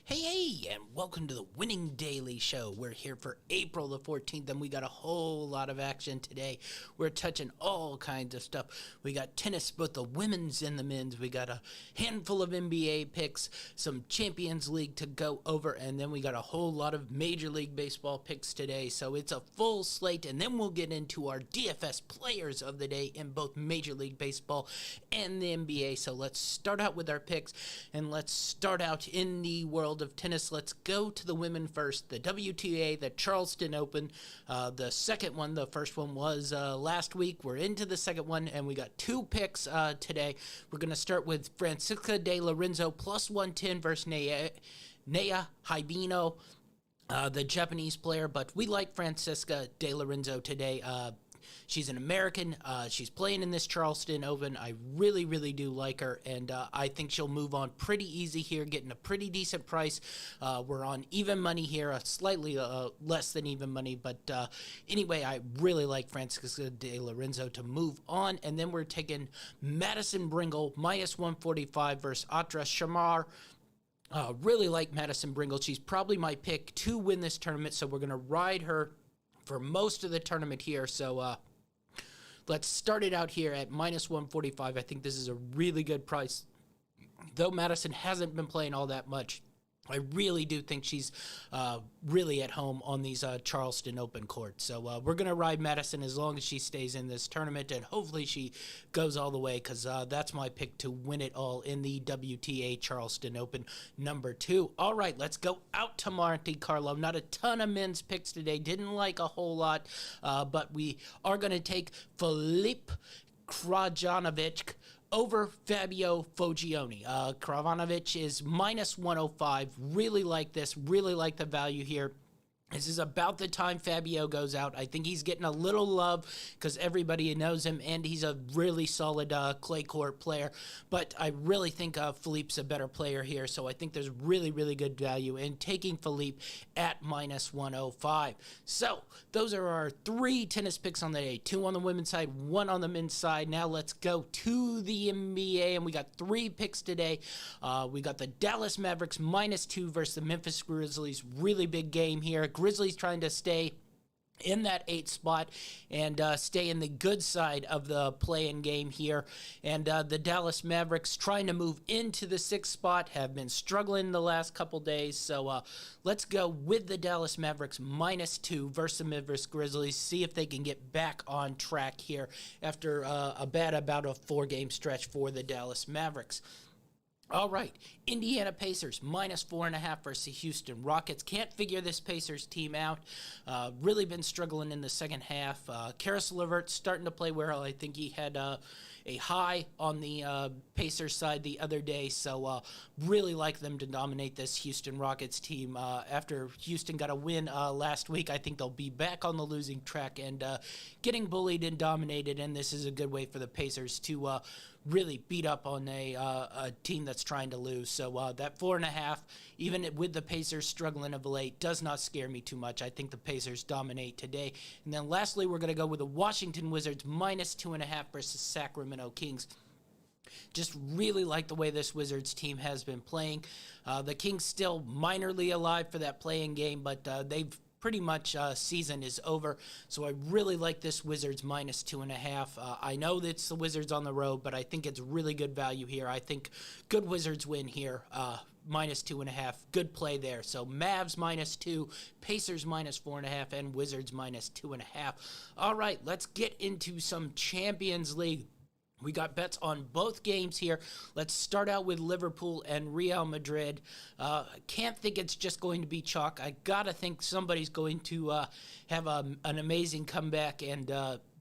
Hey, and welcome to the Winning Daily Show. We're here for April the 14th, and we got a whole lot of action today. We're touching all kinds of stuff. We got tennis, both the women's and the men's. We got a handful of NBA picks, some Champions League to go over, and then we got a whole lot of Major League Baseball picks today. So it's a full slate, and then we'll get into our DFS players of the day in both Major League Baseball and the NBA. So let's start out with our picks, and let's start out in the world of tennis. Let's go to the women first. The WTA, the Charleston Open, the second one. The first one was last week. We're into the second one, and we got two picks today. We're going to start with Francisca de Lorenzo plus 110 versus Nea Hibino, the Japanese player, but we like Francisca de Lorenzo today. She's an American. She's playing in this Charleston Open. I really do like her, and I think she'll move on pretty easy here, getting a pretty decent price. We're on even money here, slightly less than even money, but anyway, I really like Francisca de Lorenzo to move on, and then we're taking Madison Bringle, minus 145 versus Atra Shamar. Really like Madison Bringle. She's probably my pick to win this tournament, so we're going to ride her for most of the tournament here. So let's start it out here at minus 145. I think this is a really good price. Though Madison hasn't been playing all that much, I really do think she's really at home on these Charleston Open courts. So we're going to ride Madison as long as she stays in this tournament, and hopefully she goes all the way, because that's my pick to win it all in the WTA Charleston Open number 2. All right, let's go out to Monte Carlo. Not a ton of men's picks today. Didn't like a whole lot, but we are going to take Filip Krajinovic over Fabio Fogioni. Krajinovic is minus 105. Really like this. Really like the value here. This is about the time Fabio goes out. I think he's getting a little love because everybody knows him, and he's a really solid clay court player. But I really think Philippe's a better player here, so I think there's really good value in taking Philippe at minus 105. So those are our 3 tennis picks on the day. 2 on the women's side, 1 on the men's side. Now let's go to the NBA, and we got 3 picks today. We got the Dallas Mavericks minus 2 versus the Memphis Grizzlies. Really big game here. Grizzlies trying to stay in that 8th spot and stay in the good side of the play-in game here. And the Dallas Mavericks trying to move into the 6th spot, have been struggling the last couple days. So let's go with the Dallas Mavericks minus 2 versus the Memphis Grizzlies. See if they can get back on track here after about a 4-game stretch for the Dallas Mavericks. All right, Indiana Pacers, minus 4.5 versus the Houston Rockets. Can't figure this Pacers team out. Really been struggling in the second half. Karis LeVert starting to play well. I think he had a high on the Pacers side the other day, so really like them to dominate this Houston Rockets team. After Houston got a win last week, I think they'll be back on the losing track and getting bullied and dominated, and this is a good way for the Pacers to really beat up on a team that's trying to lose. So that 4.5, even with the Pacers struggling of late, does not scare me too much. I think the Pacers dominate today. And then lastly, we're going to go with the Washington Wizards minus 2.5 versus Sacramento Kings. Just really like the way this Wizards team has been playing. The Kings still minorly alive for that play-in game, but they've pretty much season is over, so I really like this Wizards minus 2.5. I know that it's the Wizards on the road, but I think it's really good value here. I think good Wizards win here, minus 2.5. Good play there. So Mavs minus 2, Pacers minus 4.5, and Wizards minus 2.5. All right, let's get into some Champions League. We got bets on both games here. Let's start out with Liverpool and Real Madrid. Can't think it's just going to be chalk. I gotta think somebody's going to have an amazing comeback and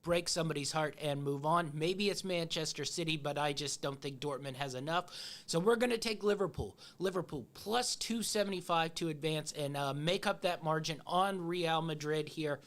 break somebody's heart and move on. Maybe it's Manchester City, but I just don't think Dortmund has enough. So we're going to take Liverpool. Liverpool plus 275 to advance and make up that margin on Real Madrid here.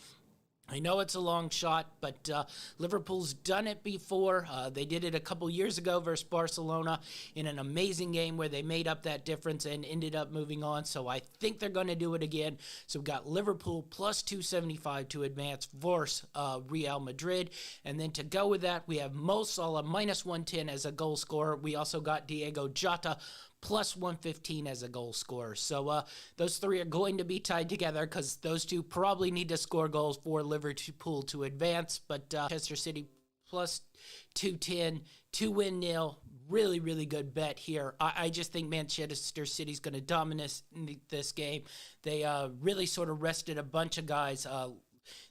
I know it's a long shot, but Liverpool's done it before. They did it a couple years ago versus Barcelona in an amazing game where they made up that difference and ended up moving on. So I think they're going to do it again. So we've got Liverpool plus 275 to advance versus Real Madrid. And then to go with that, we have Mo Salah minus 110 as a goal scorer. We also got Diego Jota plus 115 as a goal scorer. So those three are going to be tied together because those two probably need to score goals for Liverpool to advance. But Manchester City plus 210 to win nil. Really, really good bet here. I just think Manchester City's going to dominate this game. They really sort of rested a bunch of guys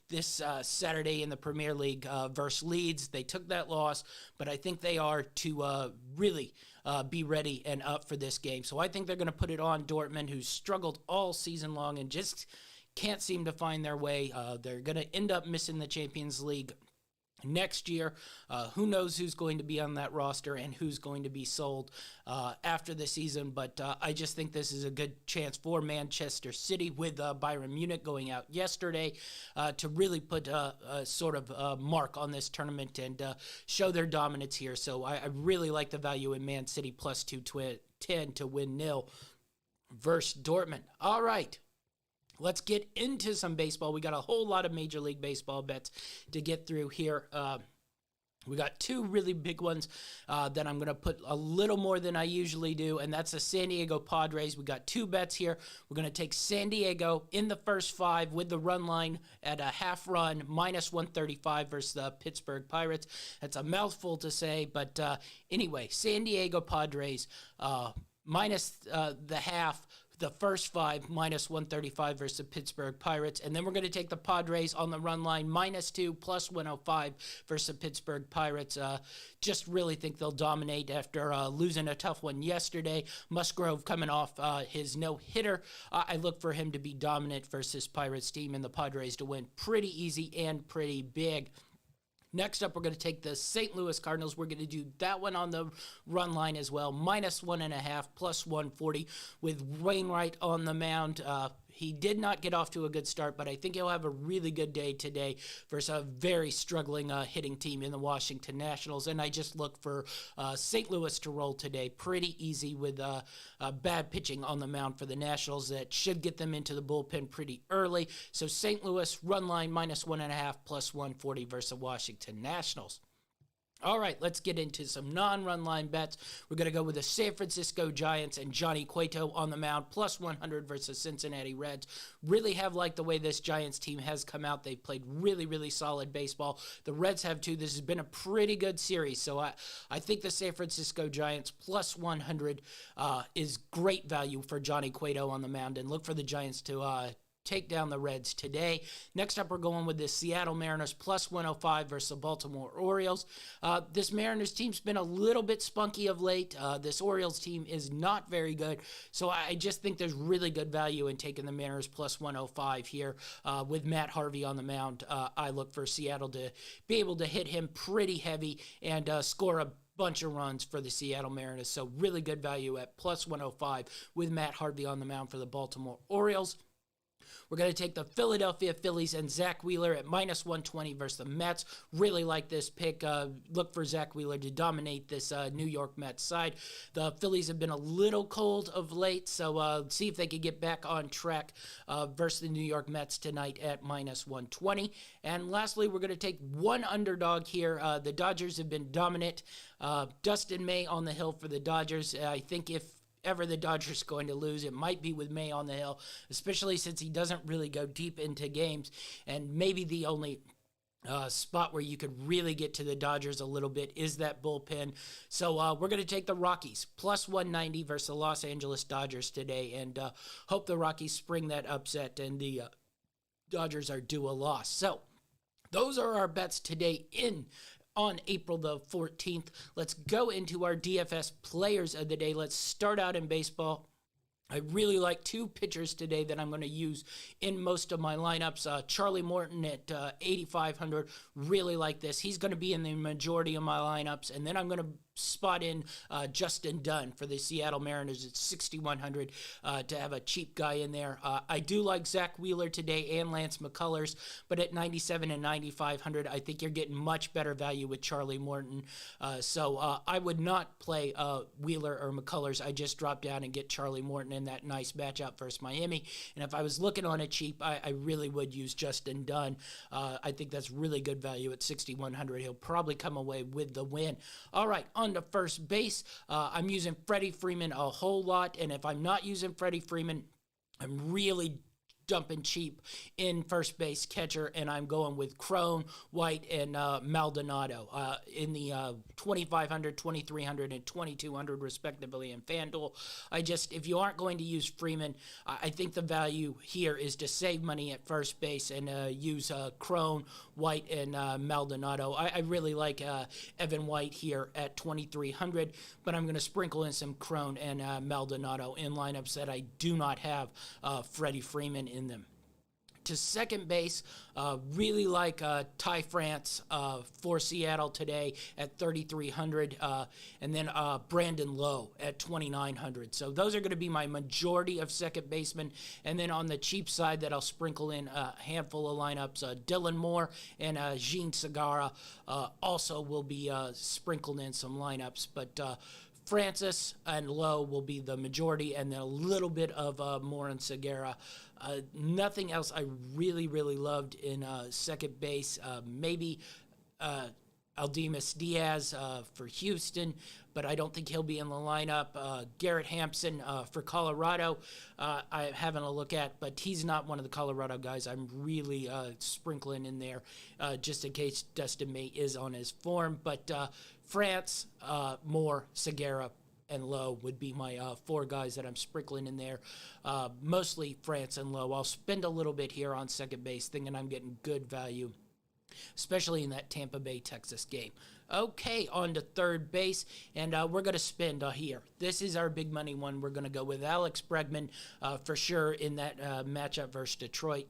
this Saturday in the Premier League versus Leeds. They took that loss, but I think they are to really be ready and up for this game. So I think they're going to put it on Dortmund, who's struggled all season long and just can't seem to find their way. They're going to end up missing the Champions League next year. Who knows who's going to be on that roster and who's going to be sold after the season, but I just think this is a good chance for Manchester City with Bayern Munich going out yesterday to really put a sort of mark on this tournament and show their dominance here. So I really like the value in Man City plus 210 to win nil versus Dortmund. All right. Let's get into some baseball. We got a whole lot of Major League Baseball bets to get through here. We got two really big ones that I'm going to put a little more than I usually do, and that's the San Diego Padres. We got two bets here. We're going to take San Diego in the first five with the run line at a half run, minus 135 versus the Pittsburgh Pirates. That's a mouthful to say, but anyway, San Diego Padres minus the half. The first five, minus 135 versus the Pittsburgh Pirates. And then we're going to take the Padres on the run line, -2, plus 105 versus the Pittsburgh Pirates. Just really think they'll dominate after losing a tough one yesterday. Musgrove coming off his no-hitter. I look for him to be dominant versus this Pirates team and the Padres to win pretty easy and pretty big. Next up, we're going to take the St. Louis Cardinals. We're going to do that one on the run line as well. -1.5, plus 140 with Wainwright on the mound. He did not get off to a good start, but I think he'll have a really good day today versus a very struggling hitting team in the Washington Nationals. And I just look for St. Louis to roll today. Pretty easy with bad pitching on the mound for the Nationals. That should get them into the bullpen pretty early. So St. Louis run line -1.5, plus 140 versus the Washington Nationals. All right, let's get into some non-run line bets. We're going to go with the San Francisco Giants and Johnny Cueto on the mound, plus 100 versus Cincinnati Reds. Really have liked the way this Giants team has come out. They've played really, really solid baseball. The Reds have too. This has been a pretty good series. So I think the San Francisco Giants plus 100 is great value for Johnny Cueto on the mound. And look for the Giants to take down the Reds today. Next up, we're going with the Seattle Mariners plus 105 versus the Baltimore Orioles. This Mariners team's been a little bit spunky of late. This Orioles team is not very good, so I just think there's really good value in taking the Mariners plus 105 here with Matt Harvey on the mound. I look for Seattle to be able to hit him pretty heavy and score a bunch of runs for the Seattle Mariners, so really good value at plus 105 with Matt Harvey on the mound for the Baltimore Orioles. We're going to take the Philadelphia Phillies and Zach Wheeler at -120 versus the Mets. Really like this pick. Look for Zach Wheeler to dominate this New York Mets side. The Phillies have been a little cold of late, so see if they can get back on track versus the New York Mets tonight at -120. And lastly, we're going to take one underdog here. The Dodgers have been dominant. Dustin May on the hill for the Dodgers. I think if ever the Dodgers going to lose, it might be with May on the hill, especially since he doesn't really go deep into games, and maybe the only spot where you could really get to the Dodgers a little bit is that bullpen. So we're going to take the Rockies plus 190 versus the Los Angeles Dodgers today, and hope the Rockies spring that upset and the Dodgers are due a loss. So those are our bets today on April the 14th. Let's go into our DFS players of the day. Let's start out in baseball. I really like two pitchers today that I'm going to use in most of my lineups. Charlie Morton at 8,500. Really like this. He's going to be in the majority of my lineups. And then I'm going to spot in Justin Dunn for the Seattle Mariners at 6,100 to have a cheap guy in there. I do like Zach Wheeler today and Lance McCullers, but at 97 and 9,500, I think you're getting much better value with Charlie Morton. So I would not play Wheeler or McCullers. I just drop down and get Charlie Morton in that nice matchup versus Miami. And if I was looking on it cheap, I really would use Justin Dunn. I think that's really good value at 6,100. He'll probably come away with the win. All right, on on to first base. I'm using Freddie Freeman a whole lot, and if I'm not using Freddie Freeman, I'm really dumping cheap in first base catcher, and I'm going with Crone, White, and Maldonado in the 2,500, 2,300, and 2,200 respectively in FanDuel. If you aren't going to use Freeman, I think the value here is to save money at first base and use Crone, White, and Maldonado. I really like Evan White here at 2,300, but I'm going to sprinkle in some Crone and Maldonado in lineups that I do not have Freddie Freeman in them. To second base, really like Ty France for Seattle today at 3,300, and then Brandon Lowe at 2,900. So those are going to be my majority of second basemen. And then on the cheap side that I'll sprinkle in a handful of lineups, Dylan Moore and Jean Segura also will be sprinkled in some lineups. But Francis and Lowe will be the majority, and then a little bit of Moore and Segura. Nothing else I really loved in second base. Maybe Aldemus Diaz for Houston, but I don't think he'll be in the lineup. Garrett Hampson for Colorado, I'm having a look at, but he's not one of the Colorado guys I'm really sprinkling in there just in case Dustin May is on his form. But France, Moore, Segura, and Lowe would be my four guys that I'm sprinkling in there. Mostly France and Lowe. I'll spend a little bit here on second base thinking I'm getting good value, especially in that Tampa Bay, Texas game. Okay, on to third base, and we're going to spend here. This is our big money one. We're going to go with Alex Bregman for sure in that matchup versus Detroit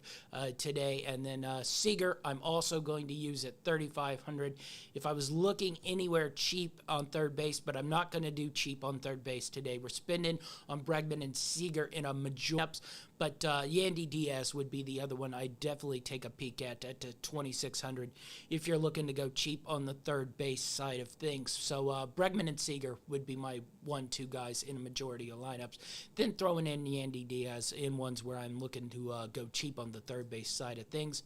today. And then Seager, I'm also going to use at 3,500. If I was looking anywhere cheap on third base, but I'm not going to do cheap on third base today. We're spending on Bregman and Seager in a majority. But Yandy Diaz would be the other one I'd definitely take a peek at 2,600 if you're looking to go cheap on the third base side of things. So Bregman and Seager would be my 1-2 guys in a majority of lineups. Then throwing in Yandy Diaz in ones where I'm looking to go cheap on the third base side of things.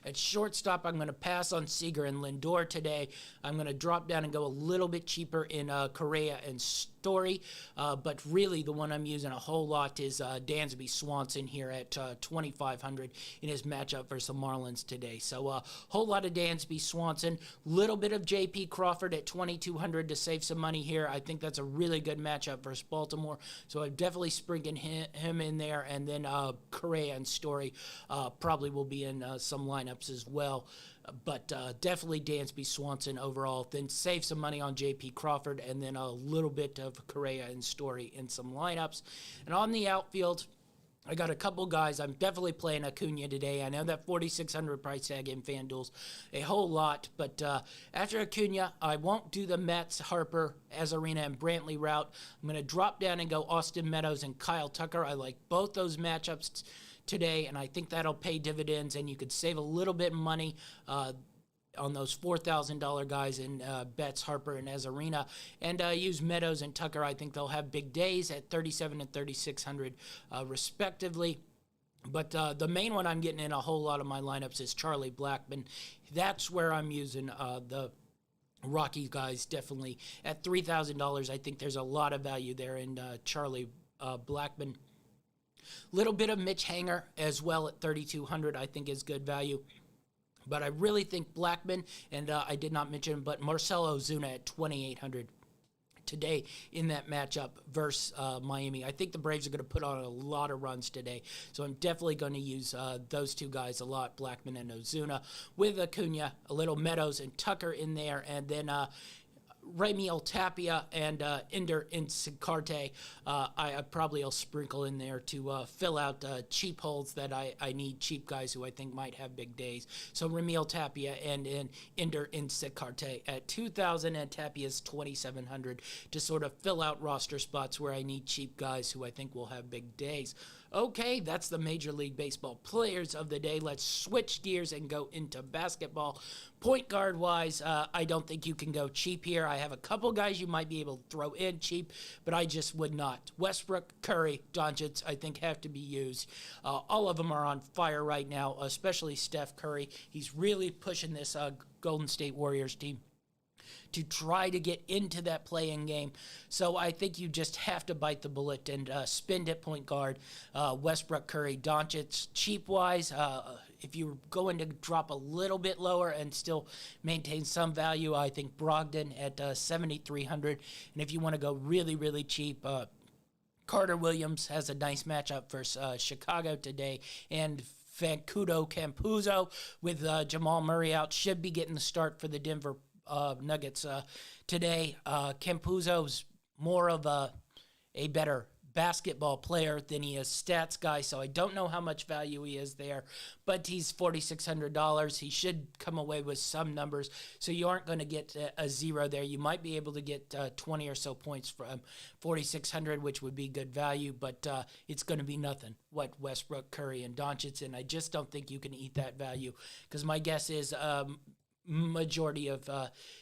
At shortstop, I'm going to pass on Seager and Lindor today. I'm going to drop down and go a little bit cheaper in Correa and Story. But really, the one I'm using a whole lot is Dansby Swanson here at 2,500 in his matchup versus the Marlins today. So a whole lot of Dansby Swanson. Little bit of J.P. Crawford at 2,200 to save some money here. I think that's a really good matchup versus Baltimore. So I'm definitely sprinkling him in there. And then Correa and Story probably will be in some lineups as well, but definitely Dansby Swanson overall. Then save some money on J.P. Crawford, and then a little bit of Correa and Story in some lineups. And on the outfield, I got a couple guys. I'm definitely playing Acuna today. I know that 4,600 price tag in FanDuel's a whole lot, but after Acuna, I won't do the Mets, Harper, Azarina, and Brantley route. I'm going to drop down and go Austin Meadows and Kyle Tucker. I like both those matchups today, and I think that'll pay dividends, and you could save a little bit of money on those $4,000 guys in Betts, Harper, and Azarina, and use Meadows and Tucker. I think they'll have big days at 3,700 and 3,600 respectively. But the main one I'm getting in a whole lot of my lineups is Charlie Blackmon. That's where I'm using the Rocky guys definitely at $3,000. I think there's a lot of value there in Charlie Blackmon. Little bit of Mitch Hanger as well at 3,200 I think is good value. But I really think Blackmon, and I did not mention him, but Marcell Ozuna at 2,800 today in that matchup versus Miami. I think the Braves are going to put on a lot of runs today, so I'm definitely going to use those two guys a lot, Blackmon and Ozuna, with Acuna, a little Meadows and Tucker in there, and then Raimel Tapia and Ender Inciarte, I probably will sprinkle in there to fill out cheap holes that I need, cheap guys who I think might have big days. So Raimel Tapia and Ender Inciarte at 2,000 and Tapia's 2,700 to sort of fill out roster spots where I need cheap guys who I think will have big days. Okay, that's the Major League Baseball players of the day. Let's switch gears and go into basketball. Point guard wise, I don't think you can go cheap here. I have a couple guys you might be able to throw in cheap, but I just would not. Westbrook, Curry, Doncic, I think have to be used. All of them are on fire right now, especially Steph Curry. He's really pushing this Golden State Warriors team to try to get into that play-in game. So I think you just have to bite the bullet and spend at point guard. Westbrook, Curry, Doncic, cheap-wise, if you're going to drop a little bit lower and still maintain some value, I think Brogdon at 7,300. And if you want to go really, really cheap, Carter Williams has a nice matchup versus Chicago today, and Fancudo Campuzzo with Jamal Murray out should be getting the start for the Denver Nuggets today. Campuzzo's more of a better basketball player than he is stats guy, so I don't know how much value he is there, but he's $4,600. He should come away with some numbers, so you aren't going to get a zero there. You might be able to get 20 or so points from 4,600, which would be good value, but it's going to be nothing what Westbrook, Curry, and Doncic, and I just don't think you can eat that value, because my guess is majority of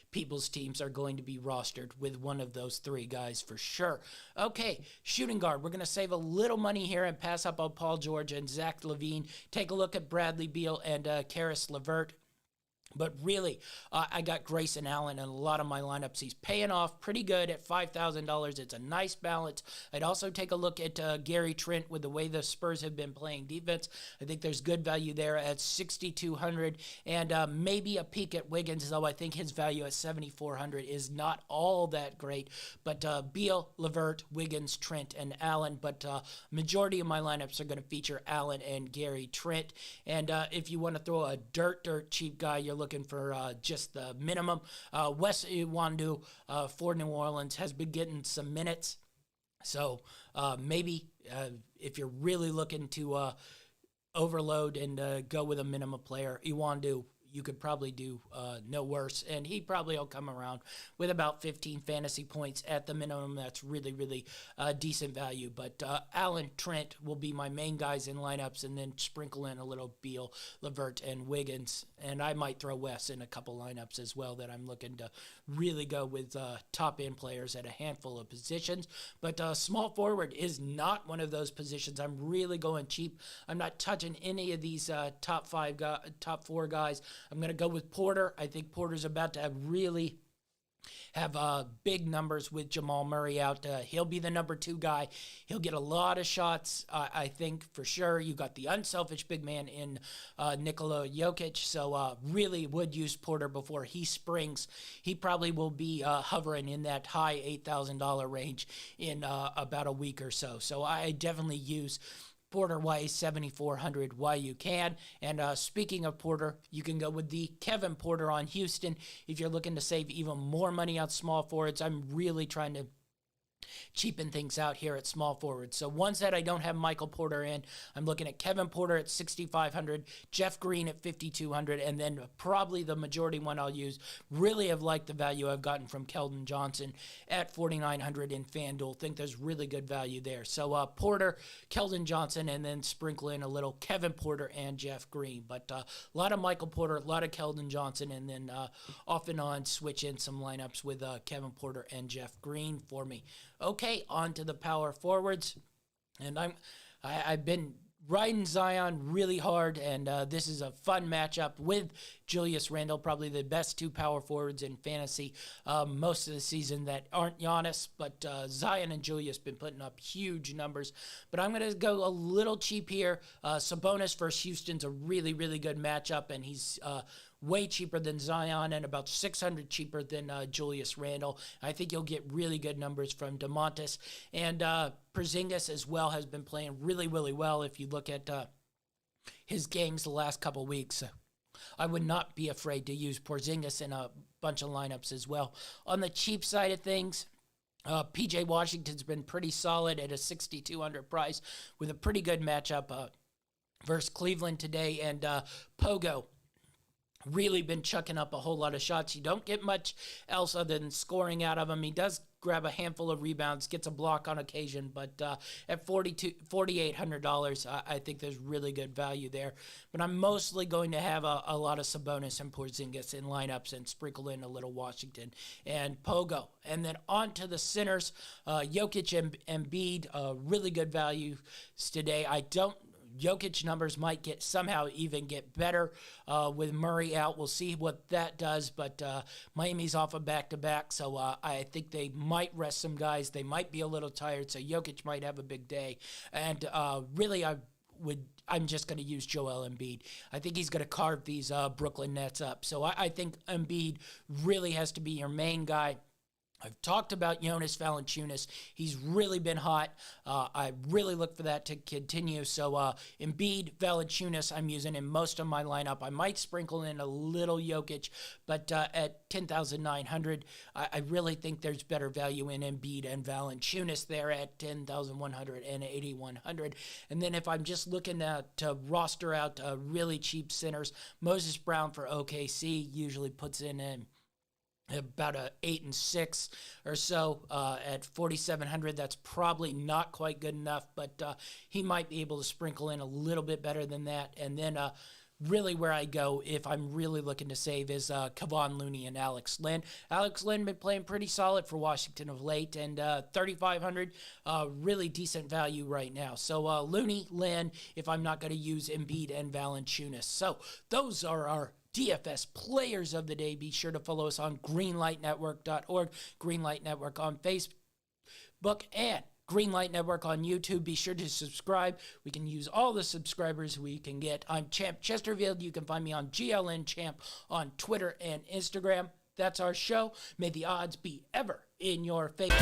people's teams are going to be rostered with one of those three guys for sure. Okay, shooting guard. We're going to save a little money here and pass up on Paul George and Zach LaVine. Take a look at Bradley Beal and Karis LeVert. But really, I got Grayson Allen in a lot of my lineups. He's paying off pretty good at $5,000. It's a nice balance. I'd also take a look at Gary Trent with the way the Spurs have been playing defense. I think there's good value there at $6,200. And maybe a peek at Wiggins, though I think his value at $7,400 is not all that great. But Beal, LeVert, Wiggins, Trent, and Allen. But majority of my lineups are going to feature Allen and Gary Trent. And if you want to throw a dirt cheap guy, you're looking for just the minimum. Wes Iwundu for New Orleans has been getting some minutes. So maybe if you're really looking to overload and go with a minimum player, Iwundu, you could probably do no worse. And he probably will come around with about 15 fantasy points at the minimum. That's really, really decent value. But Allen, Trent will be my main guys in lineups, and then sprinkle in a little Beal, LeVert, and Wiggins. And I might throw Wes in a couple lineups as well that I'm looking to really go with top-end players at a handful of positions. But small forward is not one of those positions. I'm really going cheap. I'm not touching any of these top four guys. I'm going to go with Porter. I think Porter's about to have big numbers with Jamal Murray out. He'll be the number 2 guy. He'll get a lot of shots, I think, for sure. You got the unselfish big man in Nikola Jokic, so really would use Porter before he springs. He probably will be hovering in that high $8,000 range in about a week or so. So I definitely use Porter White, 7,400 while you can. And speaking of Porter, you can go with the Kevin Porter on Houston if you're looking to save even more money on small forwards. I'm really trying to cheapen things out here at small forward. So ones that I don't have Michael Porter in, I'm looking at Kevin Porter at 6,500, Jeff Green at 5,200, and then probably the majority one I'll use. Really have liked the value I've gotten from Keldon Johnson at 4,900 in FanDuel. Think there's really good value there. So Porter, Keldon Johnson, and then sprinkle in a little Kevin Porter and Jeff Green. But a lot of Michael Porter, a lot of Keldon Johnson, and then off and on switch in some lineups with Kevin Porter and Jeff Green for me. Okay, on to the power forwards, and I've been riding Zion really hard, and this is a fun matchup with Julius Randle, probably the best 2 power forwards in fantasy most of the season that aren't Giannis, but Zion and Julius been putting up huge numbers. But I'm going to go a little cheap here. Sabonis versus Houston's a really, really good matchup, and he's way cheaper than Zion and about 600 cheaper than Julius Randle. I think you'll get really good numbers from DeMontis. And Porzingis as well has been playing really, really well if you look at his games the last couple weeks. I would not be afraid to use Porzingis in a bunch of lineups as well. On the cheap side of things, P.J. Washington's been pretty solid at a 6,200 price with a pretty good matchup versus Cleveland today. And Pogo really been chucking up a whole lot of shots. You don't get much else other than scoring out of him. He does grab a handful of rebounds, gets a block on occasion, but at $4,800, I think there's really good value there. But I'm mostly going to have a lot of Sabonis and Porzingis in lineups and sprinkle in a little Washington and Pogo. And then on to the centers, Jokic and Embiid, really good values today. I don't Jokic numbers might somehow even get better with Murray out. We'll see what that does, but Miami's off a back-to-back, so I think they might rest some guys. They might be a little tired, so Jokic might have a big day. And really, I'm just going to use Joel Embiid. I think he's going to carve these Brooklyn Nets up. So I think Embiid really has to be your main guy. I've talked about Jonas Valanciunas. He's really been hot. I really look for that to continue. So Embiid, Valanciunas, I'm using in most of my lineup. I might sprinkle in a little Jokic, but at 10,900, I really think there's better value in Embiid and Valanciunas there at 10,100 and 8,100. And then if I'm just looking to roster out really cheap centers, Moses Brown for OKC usually puts in about a 8 and 6 or so at 4,700. That's probably not quite good enough, but he might be able to sprinkle in a little bit better than that. And then really where I go if I'm really looking to save is Kevon Looney and Alex Len. Alex Len been playing pretty solid for Washington of late, and 3,500, really decent value right now. So Looney, Len, if I'm not going to use Embiid and Valanciunas. So those are our DFS players of the day. Be sure to follow us on greenlightnetwork.org, Greenlight Network on Facebook, and Greenlight Network on YouTube. Be sure to subscribe. We can use all the subscribers we can get. I'm Champ Chesterfield. You can find me on GLN Champ on Twitter and Instagram. That's our show. May the odds be ever in your favor.